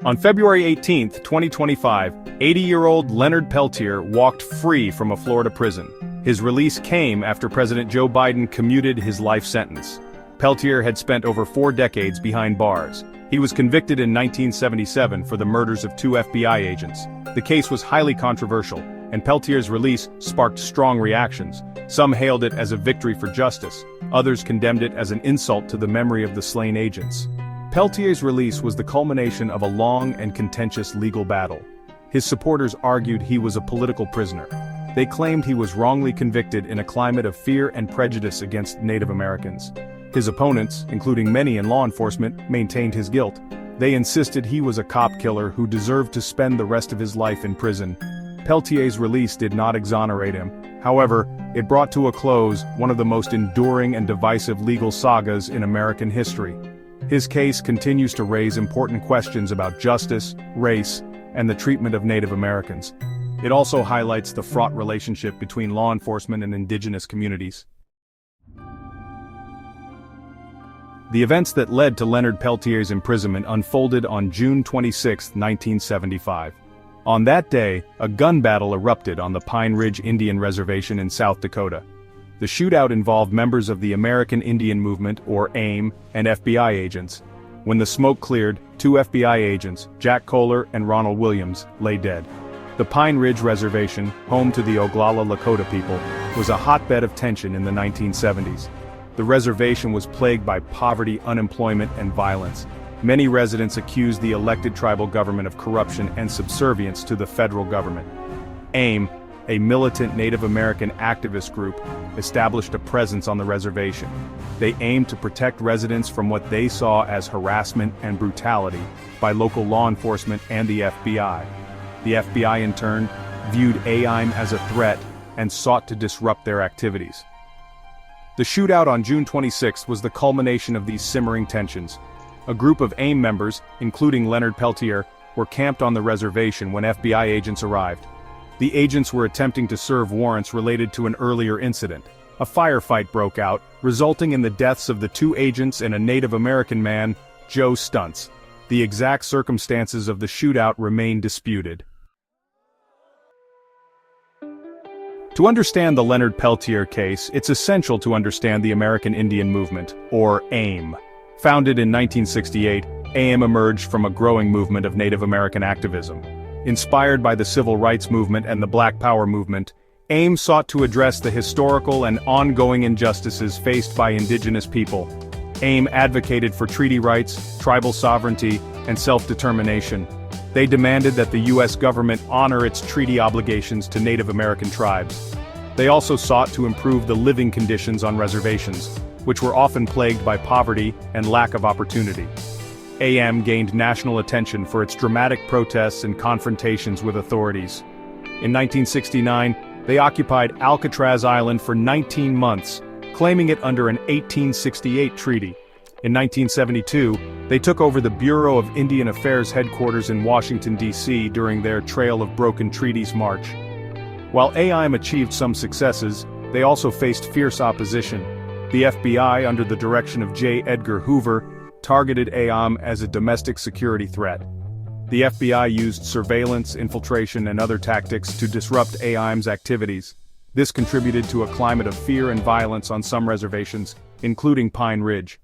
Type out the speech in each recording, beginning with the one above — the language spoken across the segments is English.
On February 18, 2025, 80-year-old Leonard Peltier walked free from a Florida prison. His release came after President Joe Biden commuted his life sentence. Peltier had spent over 4 decades behind bars. He was convicted in 1977 for the murders of 2 FBI agents. The case was highly controversial, and Peltier's release sparked strong reactions. Some hailed it as a victory for justice. Others condemned it as an insult to the memory of the slain agents. Peltier's release was the culmination of a long and contentious legal battle. His supporters argued he was a political prisoner. They claimed he was wrongly convicted in a climate of fear and prejudice against Native Americans. His opponents, including many in law enforcement, maintained his guilt. They insisted he was a cop killer who deserved to spend the rest of his life in prison. Peltier's release did not exonerate him. However, it brought to a close one of the most enduring and divisive legal sagas in American history. His case continues to raise important questions about justice, race, and the treatment of Native Americans. It also highlights the fraught relationship between law enforcement and indigenous communities. The events that led to Leonard Peltier's imprisonment unfolded on June 26, 1975. On that day, a gun battle erupted on the Pine Ridge Indian Reservation in South Dakota. The shootout involved members of the American Indian Movement, or AIM, and FBI agents. When the smoke cleared, 2 FBI agents, Jack Kohler and Ronald Williams, lay dead. The Pine Ridge Reservation, home to the Oglala Lakota people, was a hotbed of tension in the 1970s. The reservation was plagued by poverty, unemployment, and violence. Many residents accused the elected tribal government of corruption and subservience to the federal government. AIM, a militant Native American activist group, established a presence on the reservation. They aimed to protect residents from what they saw as harassment and brutality by local law enforcement and the FBI. The FBI, in turn, viewed AIM as a threat and sought to disrupt their activities. The shootout on June 26 was the culmination of these simmering tensions. A group of AIM members, including Leonard Peltier, were camped on the reservation when FBI agents arrived. The agents were attempting to serve warrants related to an earlier incident. A firefight broke out, resulting in the deaths of the 2 agents and a Native American man, Joe Stuntz. The exact circumstances of the shootout remain disputed. To understand the Leonard Peltier case, it's essential to understand the American Indian Movement, or AIM. Founded in 1968, AIM emerged from a growing movement of Native American activism. Inspired by the Civil Rights Movement and the Black Power movement, AIM sought to address the historical and ongoing injustices faced by indigenous people. AIM advocated for treaty rights, tribal sovereignty, and self-determination. They demanded that the U.S. government honor its treaty obligations to Native American tribes. They also sought to improve the living conditions on reservations, which were often plagued by poverty and lack of opportunity. AIM gained national attention for its dramatic protests and confrontations with authorities. In 1969, they occupied Alcatraz Island for 19 months, claiming it under an 1868 treaty. In 1972, they took over the Bureau of Indian Affairs headquarters in Washington, D.C. during their Trail of Broken Treaties March. While AIM achieved some successes, they also faced fierce opposition. The FBI, under the direction of J. Edgar Hoover, targeted AIM as a domestic security threat. The FBI used surveillance, infiltration, and other tactics to disrupt AIM's activities. This contributed to a climate of fear and violence on some reservations, including Pine Ridge.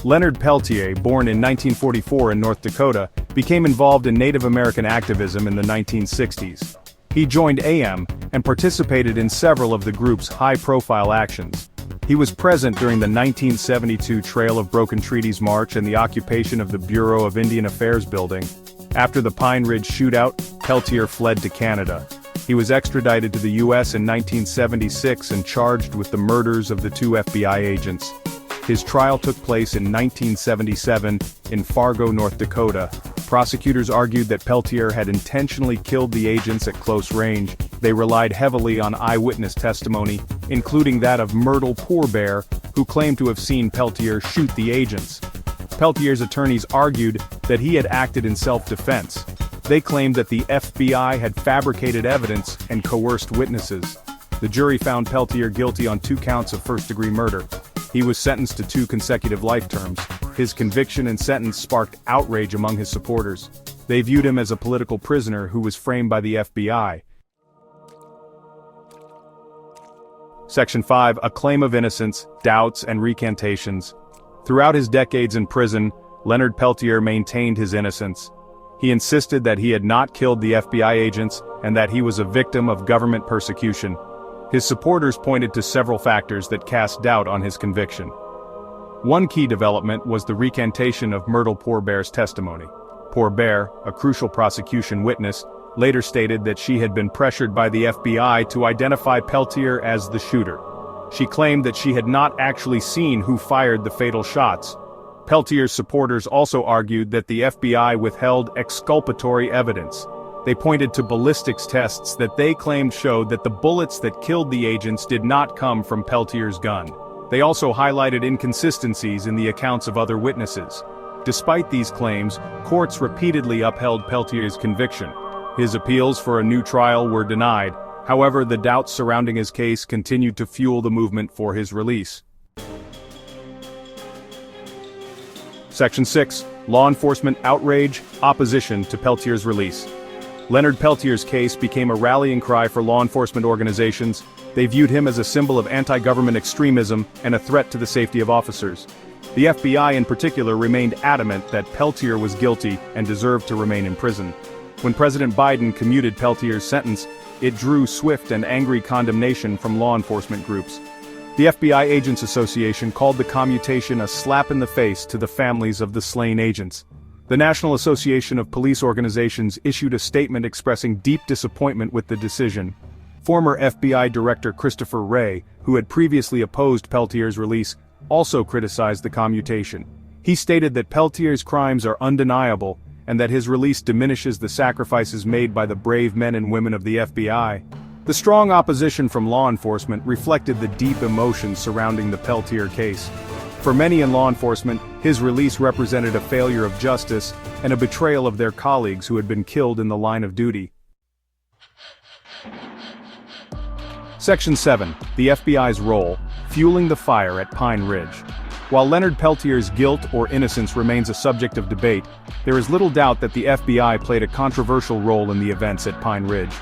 Leonard Peltier, born in 1944 in North Dakota, became involved in Native American activism in the 1960s. He joined AIM and participated in several of the group's high-profile actions. He was present during the 1972 Trail of Broken Treaties March and the occupation of the Bureau of Indian Affairs building. After the Pine Ridge shootout, Peltier fled to Canada. He was extradited to the U.S. in 1976 and charged with the murders of the 2 FBI agents. His trial took place in 1977 in Fargo, North Dakota. Prosecutors argued that Peltier had intentionally killed the agents at close range. They relied heavily on eyewitness testimony, including that of Myrtle Poorbear, who claimed to have seen Peltier shoot the agents. Peltier's attorneys argued that he had acted in self-defense. They claimed that the FBI had fabricated evidence and coerced witnesses. The jury found Peltier guilty on 2 counts of first-degree murder. He was sentenced to 2 consecutive life terms. his conviction and sentence sparked outrage among his supporters. They viewed him as a political prisoner who was framed by the FBI. Section 5. A claim of innocence, doubts, and recantations. Throughout his decades in prison, Leonard Peltier maintained his innocence. He insisted that he had not killed the FBI agents and that he was a victim of government persecution. His supporters pointed to several factors that cast doubt on his conviction. One key development was the recantation of Myrtle Pourbaix's testimony. Pourbaix, a crucial prosecution witness, later stated that she had been pressured by the FBI to identify Peltier as the shooter. She claimed that she had not actually seen who fired the fatal shots. Peltier's supporters also argued that the FBI withheld exculpatory evidence. They pointed to ballistics tests that they claimed showed that the bullets that killed the agents did not come from Peltier's gun. They also highlighted inconsistencies in the accounts of other witnesses. Despite these claims, courts repeatedly upheld Peltier's conviction. His appeals for a new trial were denied. However, the doubts surrounding his case continued to fuel the movement for his release. Section 6. Law enforcement outrage, opposition to Peltier's release. Leonard Peltier's case became a rallying cry for law enforcement organizations. They viewed him as a symbol of anti-government extremism and a threat to the safety of officers. The FBI in particular remained adamant that Peltier was guilty and deserved to remain in prison. When President Biden commuted Peltier's sentence, it drew swift and angry condemnation from law enforcement groups. The FBI Agents Association called the commutation a slap in the face to the families of the slain agents. The National Association of Police Organizations issued a statement expressing deep disappointment with the decision. Former FBI Director Christopher Wray, who had previously opposed Peltier's release, also criticized the commutation. He stated that Peltier's crimes are undeniable, and that his release diminishes the sacrifices made by the brave men and women of the FBI. The strong opposition from law enforcement reflected the deep emotions surrounding the Peltier case. For many in law enforcement, his release represented a failure of justice and a betrayal of their colleagues who had been killed in the line of duty. Section 7. The FBI's role, fueling the fire at Pine Ridge. While Leonard Peltier's guilt or innocence remains a subject of debate, there is little doubt that the FBI played a controversial role in the events at Pine Ridge.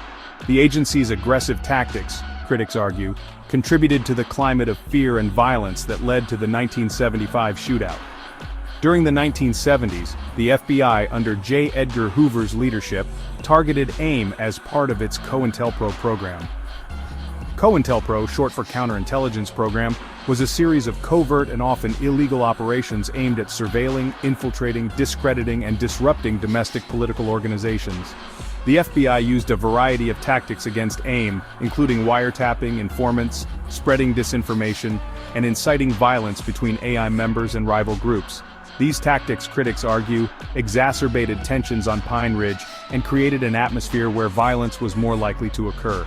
The agency's aggressive tactics, critics argue, contributed to the climate of fear and violence that led to the 1975 shootout. During the 1970s, the FBI, under J. Edgar Hoover's leadership, targeted AIM as part of its COINTELPRO program. COINTELPRO, short for Counterintelligence Program, was a series of covert and often illegal operations aimed at surveilling, infiltrating, discrediting, and disrupting domestic political organizations. The FBI used a variety of tactics against AIM, including wiretapping informants, spreading disinformation, and inciting violence between AI members and rival groups. These tactics, critics argue, exacerbated tensions on Pine Ridge and created an atmosphere where violence was more likely to occur.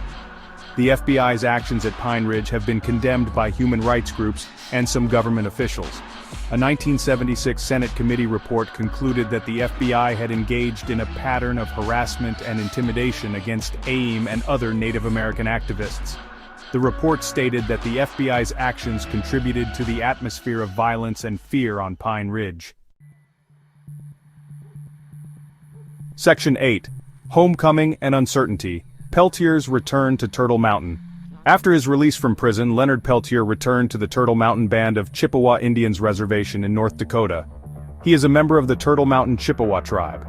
The FBI's actions at Pine Ridge have been condemned by human rights groups and some government officials. A 1976 Senate committee report concluded that the FBI had engaged in a pattern of harassment and intimidation against AIM and other Native American activists. The report stated that the FBI's actions contributed to the atmosphere of violence and fear on Pine Ridge. Section 8. Homecoming and Uncertainty. Peltier's return to Turtle Mountain. After his release from prison, Leonard Peltier returned to the Turtle Mountain Band of Chippewa Indians Reservation in North Dakota. He is a member of the Turtle Mountain Chippewa tribe.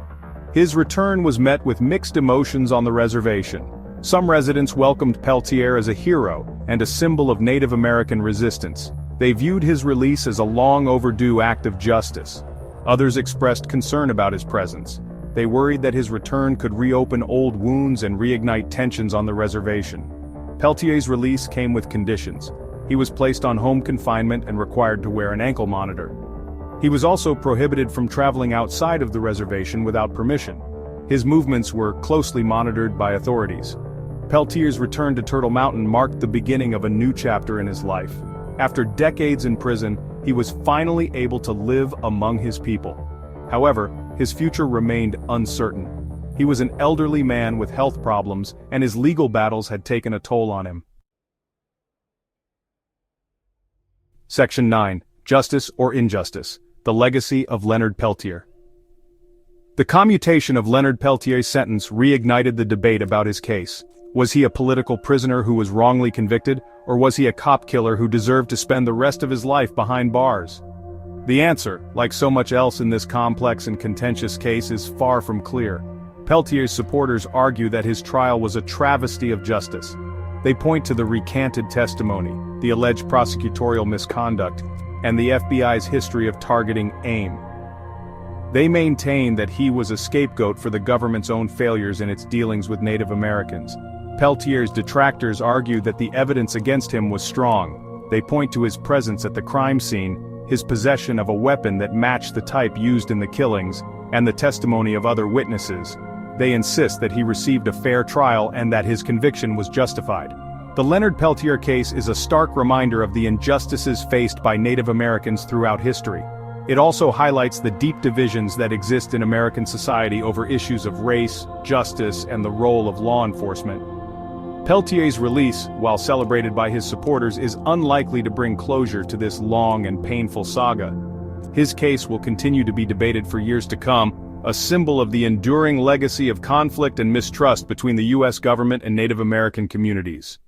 His return was met with mixed emotions on the reservation. Some residents welcomed Peltier as a hero and a symbol of Native American resistance. They viewed his release as a long overdue act of justice. Others expressed concern about his presence. They worried that his return could reopen old wounds and reignite tensions on the reservation. Peltier's release came with conditions. He was placed on home confinement and required to wear an ankle monitor. He was also prohibited from traveling outside of the reservation without permission. His movements were closely monitored by authorities. Peltier's return to Turtle Mountain marked the beginning of a new chapter in his life. After decades in prison, he was finally able to live among his people. However, his future remained uncertain. He was an elderly man with health problems, and his legal battles had taken a toll on him. Section 9. Justice or Injustice. The legacy of Leonard Peltier. The commutation of Leonard Peltier's sentence reignited the debate about his case. Was he a political prisoner who was wrongly convicted, or was he a cop killer who deserved to spend the rest of his life behind bars? The answer, like so much else in this complex and contentious case, is far from clear. Peltier's supporters argue that his trial was a travesty of justice. They point to the recanted testimony, the alleged prosecutorial misconduct, and the FBI's history of targeting AIM. They maintain that he was a scapegoat for the government's own failures in its dealings with Native Americans. Peltier's detractors argue that the evidence against him was strong. They point to his presence at the crime scene, his possession of a weapon that matched the type used in the killings, and the testimony of other witnesses. They insist that he received a fair trial and that his conviction was justified. The Leonard Peltier case is a stark reminder of the injustices faced by Native Americans throughout history. It also highlights the deep divisions that exist in American society over issues of race, justice, and the role of law enforcement. Peltier's release, while celebrated by his supporters, is unlikely to bring closure to this long and painful saga. His case will continue to be debated for years to come, a symbol of the enduring legacy of conflict and mistrust between the U.S. government and Native American communities.